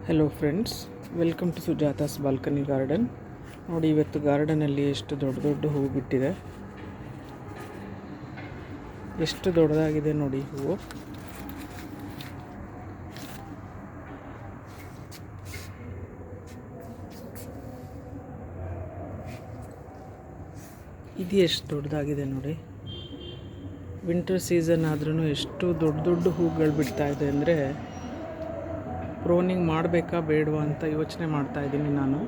Hello friends, welcome to Sujata's balcony garden. ನೋಡಿ, ಇವತ್ತು ಗಾರ್ಡನಲ್ಲಿ ಎಷ್ಟು ದೊಡ್ಡ ದೊಡ್ಡ ಹೂವು ಬಿಟ್ಟಿದೆ. ಎಷ್ಟು ದೊಡ್ಡದಾಗಿದೆ ನೋಡಿ ಹೂವು. ಇದು ಎಷ್ಟು ದೊಡ್ಡದಾಗಿದೆ ನೋಡಿ. ವಿಂಟರ್ ಸೀಸನ್ ಆದ್ರೂ ಎಷ್ಟು ದೊಡ್ಡ ದೊಡ್ಡ ಹೂಗಳು ಬಿಡ್ತಾ ಇದೆ ಅಂದರೆ ಪ್ರೋನಿಂಗ್ ಮಾಡಬೇಕಾ ಬೇಡವಾ ಅಂತ ಯೋಚನೆ ಮಾಡ್ತಾಯಿದ್ದೀನಿ ನಾನು.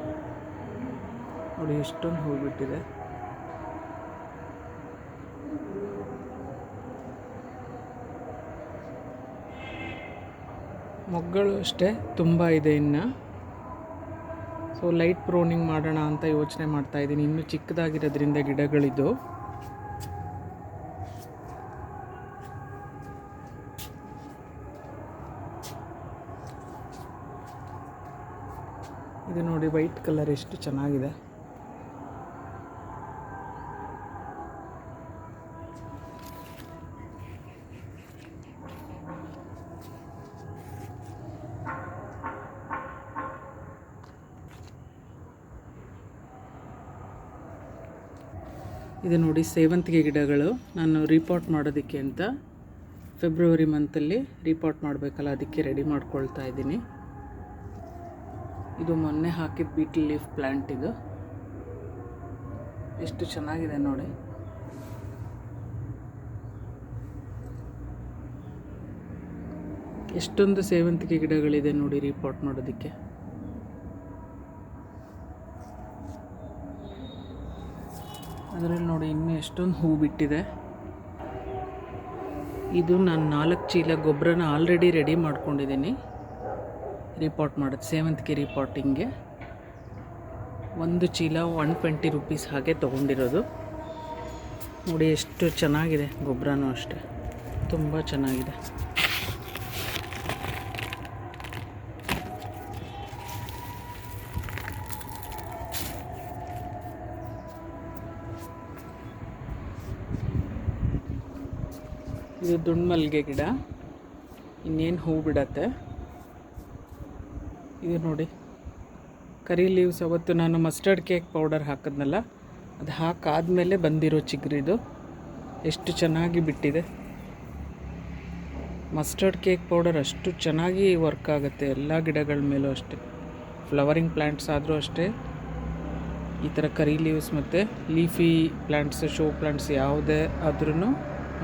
ನೋಡಿ, ಎಷ್ಟೊಂದು ಹೂ ಬಿಟ್ಟಿದೆ. ಮೊಗ್ಗಳು ಅಷ್ಟೇ ತುಂಬ ಇದೆ ಇನ್ನು. ಸೊ ಲೈಟ್ ಪ್ರೋನಿಂಗ್ ಮಾಡೋಣ ಅಂತ ಯೋಚನೆ ಮಾಡ್ತಾಯಿದ್ದೀನಿ. ಇನ್ನೂ ಚಿಕ್ಕದಾಗಿರೋದ್ರಿಂದ ಗಿಡಗಳಿದ್ದು. ಇದು ನೋಡಿ, ವೈಟ್ ಕಲರ್ ಎಷ್ಟು ಚೆನ್ನಾಗಿದೆ. ಇದು ನೋಡಿ, ಸೇವಂತಿಗೆ ಗಿಡಗಳು. ನಾನು ರೀಪಾಟ್ ಮಾಡೋದಕ್ಕೆ ಅಂತ ಫೆಬ್ರವರಿ ಮಂತಲ್ಲಿ ರೀಪಾಟ್ ಮಾಡಬೇಕಲ್ಲ, ಅದಕ್ಕೆ ರೆಡಿ ಮಾಡ್ಕೊಳ್ತಾ ಇದ್ದೀನಿ. ಇದು ಮೊನ್ನೆ ಹಾಕಿದ ಬೀಟಲ್ ಲೀಫ್ ಪ್ಲ್ಯಾಂಟ್. ಇದು ಎಷ್ಟು ಚೆನ್ನಾಗಿದೆ ನೋಡಿ. ಎಷ್ಟೊಂದು ಸೇವಂತಿಗೆ ಗಿಡಗಳಿದೆ ನೋಡಿ ರೀಪಾಟ್ ಮಾಡೋದಕ್ಕೆ. ಅದರಲ್ಲಿ ನೋಡಿ ಇನ್ನೂ ಎಷ್ಟೊಂದು ಹೂ ಬಿಟ್ಟಿದೆ. ಇದು ನಾನು 4 ಚೀಲ ಗೊಬ್ಬರನ ಆಲ್ರೆಡಿ ರೆಡಿ ಮಾಡ್ಕೊಂಡಿದ್ದೀನಿ ರೀಪಾಟ್ ಮಾಡೋದು. ಸೇವಂತಿಗೆ ರೀಪಾಟಿಂಗ್ಗೆ 1 ಚೀಲ 120 ರೂಪೀಸ್ ಹಾಗೆ ತೊಗೊಂಡಿರೋದು. ನೋಡಿ ಎಷ್ಟು ಚೆನ್ನಾಗಿದೆ. ಗೊಬ್ಬರನೂ ಅಷ್ಟೇ ತುಂಬ ಚೆನ್ನಾಗಿದೆ. ಇದು ದುಂಡ್ಮಲ್ಗೆ ಗಿಡ, ಇನ್ನೇನು ಹೂ ಬಿಡತ್ತೆ. ಇದು ನೋಡಿ, ಕರಿ ಲೀವ್ಸ್. ಅವತ್ತು ನಾನು ಮಸ್ಟರ್ಡ್ ಕೇಕ್ ಪೌಡರ್ ಹಾಕಿದ್ನಲ್ಲ, ಅದು ಹಾಕಾದ್ಮೇಲೆ ಬಂದಿರೋ ಚಿಗುರಿದು. ಎಷ್ಟು ಚೆನ್ನಾಗಿ ಬಿಟ್ಟಿದೆ. ಮಸ್ಟರ್ಡ್ ಕೇಕ್ ಪೌಡರ್ ಅಷ್ಟು ಚೆನ್ನಾಗಿ ವರ್ಕ್ ಆಗುತ್ತೆ ಎಲ್ಲ ಗಿಡಗಳ ಮೇಲೂ ಅಷ್ಟೇ. ಫ್ಲವರಿಂಗ್ ಪ್ಲ್ಯಾಂಟ್ಸ್ ಆದರೂ ಅಷ್ಟೇ, ಈ ಥರ ಕರಿ ಲೀವ್ಸ್ ಮತ್ತು ಲೀಫಿ ಪ್ಲ್ಯಾಂಟ್ಸ್, ಶೋ ಪ್ಲ್ಯಾಂಟ್ಸ್ ಯಾವುದೇ ಆದ್ರೂ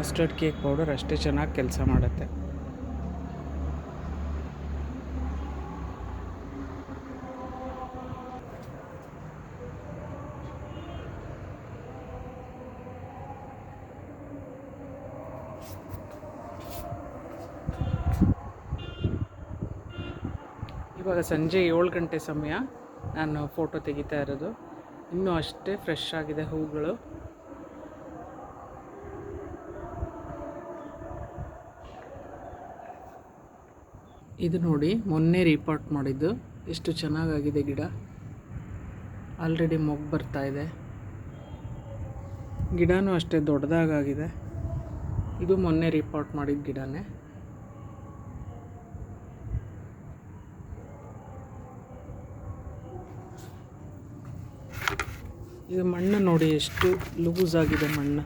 ಮಸ್ಟರ್ಡ್ ಕೇಕ್ ಪೌಡರ್ ಅಷ್ಟೇ ಚೆನ್ನಾಗಿ ಕೆಲಸ ಮಾಡುತ್ತೆ. ಇವಾಗ ಸಂಜೆ 7 ಗಂಟೆ ಸಮಯ. ನಾನು ಫೋಟೋ ತೆಗಿತಾ ಇರೋದು. ಇನ್ನೂ ಅಷ್ಟೇ ಫ್ರೆಶ್ ಆಗಿದೆ ಹೂಗಳು. ಇದು ನೋಡಿ, ಮೊನ್ನೆ ರೀಪಾಟ್ ಮಾಡಿದ್ದು. ಎಷ್ಟು ಚೆನ್ನಾಗಾಗಿದೆ ಗಿಡ. ಆಲ್ರೆಡಿ ಮೊಗ್ಗು ಬರ್ತಾ ಇದೆ. ಗಿಡನೂ ಅಷ್ಟೇ ದೊಡ್ಡದಾಗಿದೆ. ಇದು ಮೊನ್ನೆ ರೀಪಾಟ್ ಮಾಡಿದ ಗಿಡನೇ. ಇದು ಮಣ್ಣು ನೋಡಿ, ಎಷ್ಟು ಲೂಸ್ ಆಗಿದೆ ಮಣ್ಣು.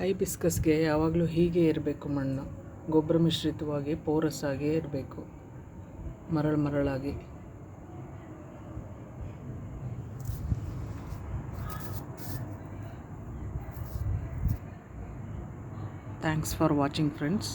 ಹೈಬಿಸ್ಕಸ್ಗೆ ಯಾವಾಗಲೂ ಹೀಗೆ ಇರಬೇಕು ಮಣ್ಣು. ಗೊಬ್ಬರ ಮಿಶ್ರಿತವಾಗಿ ಪೋರಸ್ ಆಗೇ ಇರಬೇಕು, ಮರಳಾಗಿ. Thanks for watching friends.